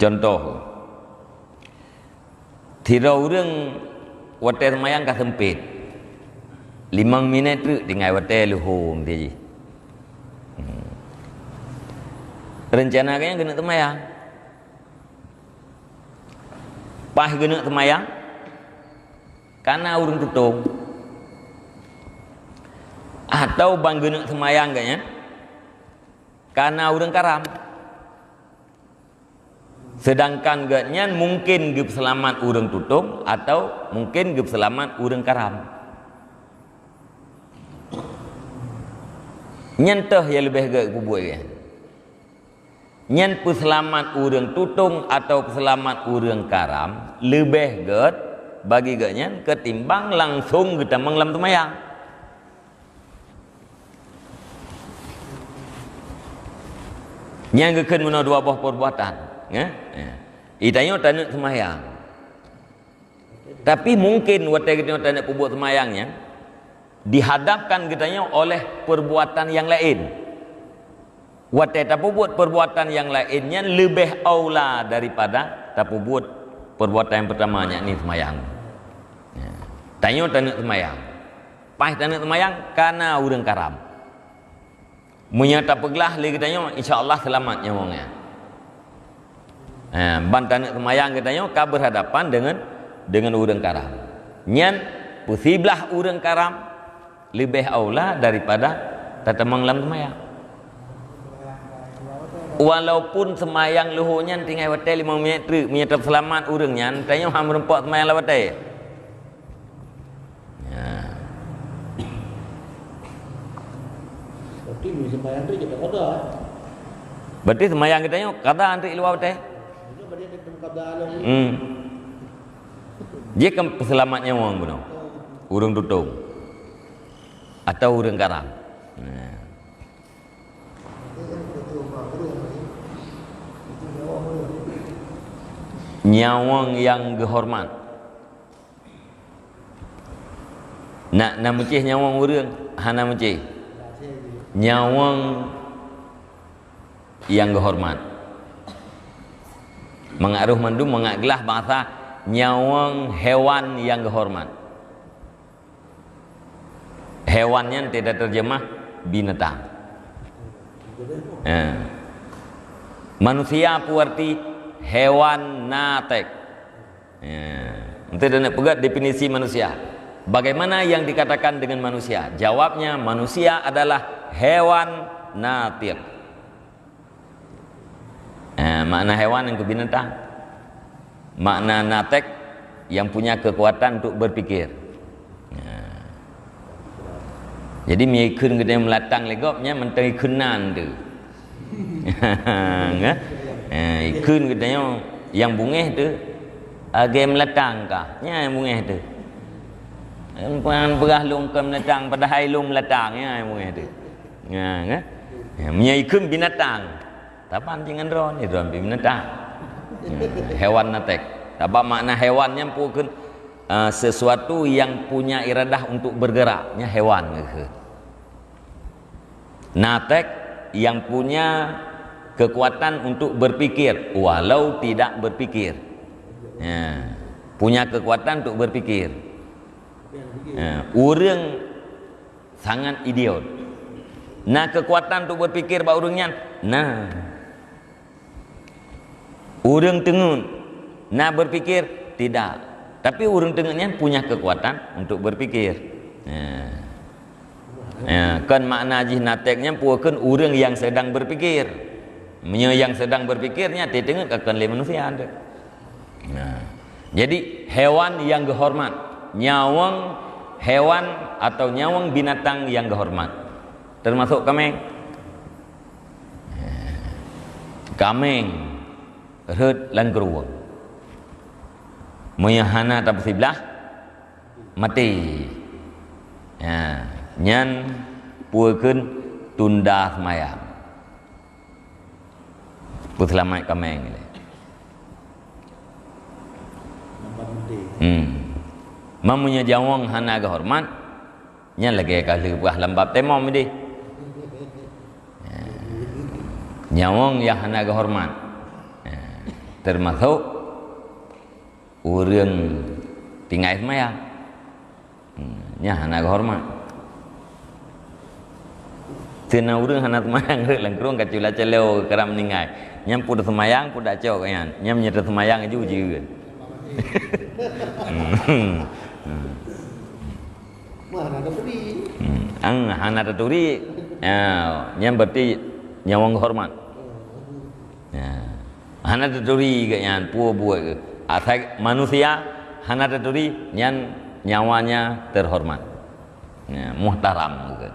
Contoh, tirau orang water semayang kah sempit, 5 minit tu tinggal water luhung dia. Rencana kaya kena semayang, pas kena semayang, karena orang tutung, atau bang kena semayang kaya, karena orang karam. Sedangkan gaknya mungkin gep selamat urang tutung atau mungkin gep selamat urang karam. Nyenteh yang lebih gak kubur ya. Nyen peselamat urang tutung atau peselamat urang karam lebih gak bagi gaknya ketimbang langsung kita menglam temayang. Yang gekan mana dua buah perbuatan. Ya, itanya tak nak semayang, tapi mungkin waktu kita tak nak perbuat semayangnya dihadapkan kitanya oleh perbuatan yang lain. Waktu tak perbuat perbuatan yang lainnya lebih aula daripada tak perbuat perbuatan yang pertamanya ni semayang. Ya. Tanya tak nak semayang, pas tak nak semayang karena urang karam. Menyata peglah lagi kitanya, insya-Allah selamat nyawangnya. Bantan nak semayang katanya kau berhadapan dengan urang karam. Nyan pusiblah urang karam lebih aula daripada tata manglam semayang. Walaupun semayang luhunya tinggal watai 5 minit tu menyetap selamat urang nyan, tanya ham rempak semayang la watai. Ya. Berarti semayang tu kita qada. Berarti semayang katanya qada antri luar watai. Dia kan selamatnya orang guna urang tutung atau urang karam. Nyawang yang gehormat nak mencih nyawang urang hana mencih nyawang yang gehormat mengaruh mandu mengaglah bahasa nyawang hewan yang gehormat. Hewannya tidak terjemah binatang. Manusia arti hewan natek. Nanti nak pegat definisi manusia. Bagaimana yang dikatakan dengan manusia? Jawabnya manusia adalah hewan natik. Makna hewan yang ke binatang, makna natek yang punya kekuatan untuk berpikir. Jadi mikun kita melatang legopnya menteri kunan tu. Ikun katanya yang bungeh tu agak melatang kah? Yang bungeh tu. Puan berah lung ke melatang pada hai lung melatang yang bungeh tu. Menyikun binatang. Tapan jangan drone, ni drone binatang. Hewan natek. Apa makna hewannya bukan sesuatu yang punya iradah untuk bergeraknya hewan. Natek yang punya kekuatan untuk berpikir walau tidak berpikir. Punya kekuatan untuk berpikir. Urang sangat idiot. Nah kekuatan untuk berpikir bak urangnya. Nah urang tengun, nak berpikir tidak. Tapi urang tengunnya punya kekuatan untuk berpikir. Kan makna jihnateknya puakan urang yang sedang berpikir. Yang sedang berpikirnya tengun akan le manusia ada. Jadi hewan yang gehormat, nyawang hewan atau nyawang binatang yang gehormat. Termasuk kameng. Kameng Rut lan keruwa Muyahana tak sebelah mati. Nyan puakeun tunda semayang. Puselamat kameng ni. Mamunya jawang hana gehormat nyan lagi kali buah lembab temom ni. Nyawang yang hana gehormat. termasuk urang tinggal semayang nya hana hormat tina urang hana semayang lengkrung kacula celeu keram ningai nyam pud semayang pud acok kan nyam nyeta semayang ju jeun mana ada beri hana taturi nyam berarti nyawang hormat hana taturi ganyan pu buat asal manusia hana taturi nyan nyawanya terhormat muhtaram gitu.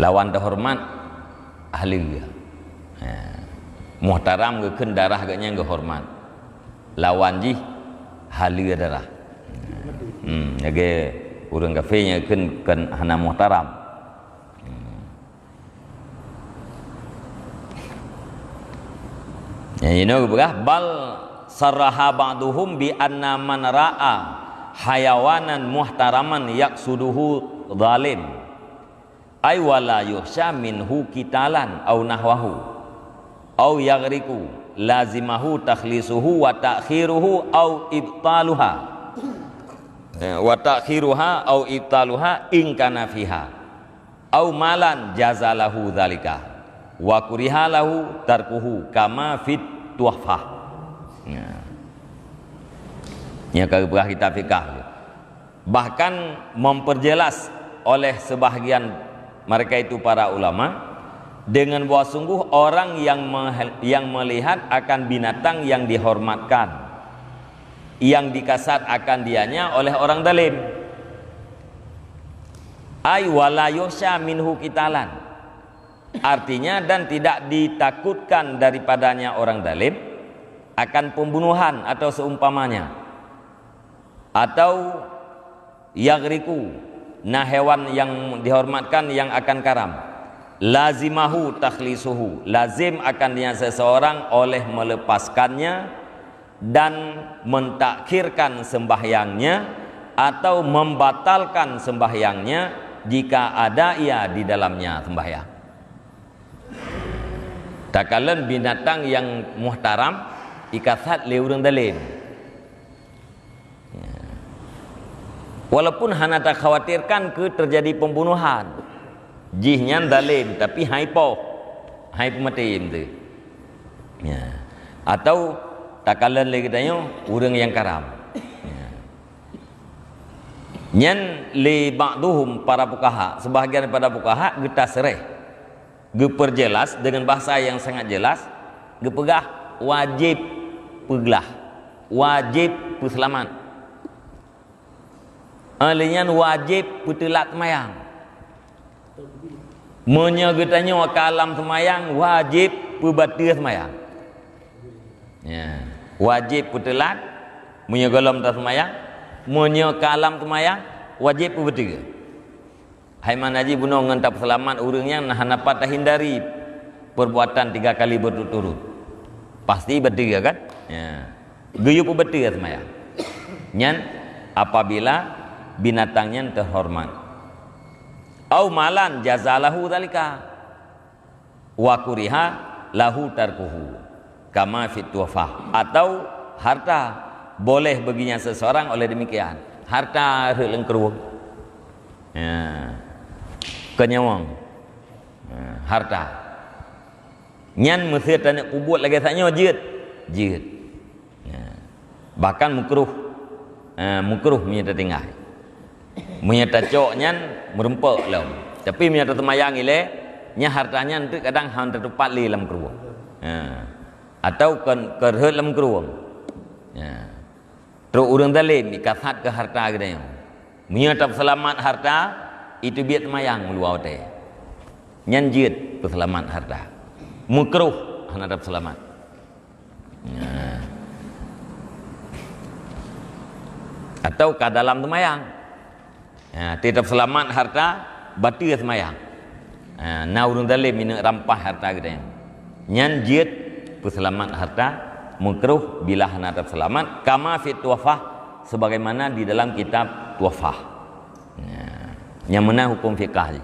Lawan terhormat ahli muhtaram ke keun darah gaknya ke hormat lawan ji ahli darahage urang kafenya keun kan hana muhtaram ya berah bal sarraha ba'duhum bi anna man ra'a hayawanan muhtaraman yaqsuduhu zalim ay wala yuhsha minhu qitalan au nahwahu au yaghriku lazimahu takhlisuhu wa ta'khiruhu au ibtaluha au ibtaluha in kana fiha au malan jazalahu dzalika wa kuriha lahu tarkuhu kama fit tuhfah ya kalau kita fikah bahkan memperjelas oleh sebahagian mereka itu para ulama dengan bahwa sungguh orang yang melihat akan binatang yang dihormatkan yang dikasat akan dianya oleh orang zalim ay wala yusha minhu qitalan artinya dan tidak ditakutkan daripadanya orang zalim akan pembunuhan atau seumpamanya atau yagriku nah hewan yang dihormatkan yang akan karam lazimahu takhlisuhu lazim akannya seseorang oleh melepaskannya dan mentakhirkan sembahyangnya atau membatalkan sembahyangnya jika ada ia di dalamnya sembahyang takalan binatang yang muhtaram ikasat le urang dalim walaupun hana tak khawatirkan ke terjadi pembunuhan jihnya dalim tapi hai pematim tu ya atau takalan le katanya urang yang karam ya. Nyan li ba'duhum para fuqaha sebahagian pada fuqaha geta sereh geperjelas dengan bahasa yang sangat jelas gepegah wajib peglah wajib puselamat alinyan wajib putelat semayang menyegetanya wakalam semayang wajib pubatir semayang ya wajib putelat menyegalam tak semayang menyekalam semayang wajib pubatir hai manaji bunuh ngentap selamat urangnya nah dapat hindari perbuatan 3 kali berturut-turut pasti betul kan ya guyup betul semayang nyan apabila binatangnya terhormat au malan jazalahu dzalika wa kuriha lahu tarkuhu kama fit tuwafah atau harta boleh baginya seseorang oleh demikian harta lengkeruh ya kenyawang ya, harta nyan mesir tanya kubut lagi saknya jid ya. Bahkan mukruh menyata tinggal menyata cok nyan merempok lam tapi menyata temayang ile nya hartanya nanti kadang hang tertupat li lam keruang ya. Atau kerhet lam keruang ya. Terus urang dalim ikasat ke harta gitu menyata selamat harta itu biar temayang meluau teh nyan jid selamat harta mukruh hanadap selamat ya. Atau ke dalam semayang ya, tetap selamat harta batir semayang ya, na urang dalim ini rampah harta gitu nyan jid selamat harta mukruh bila hanadap selamat kama fit tuwafah sebagaimana di dalam kitab tuwafah ya. Yang mana hukum fikah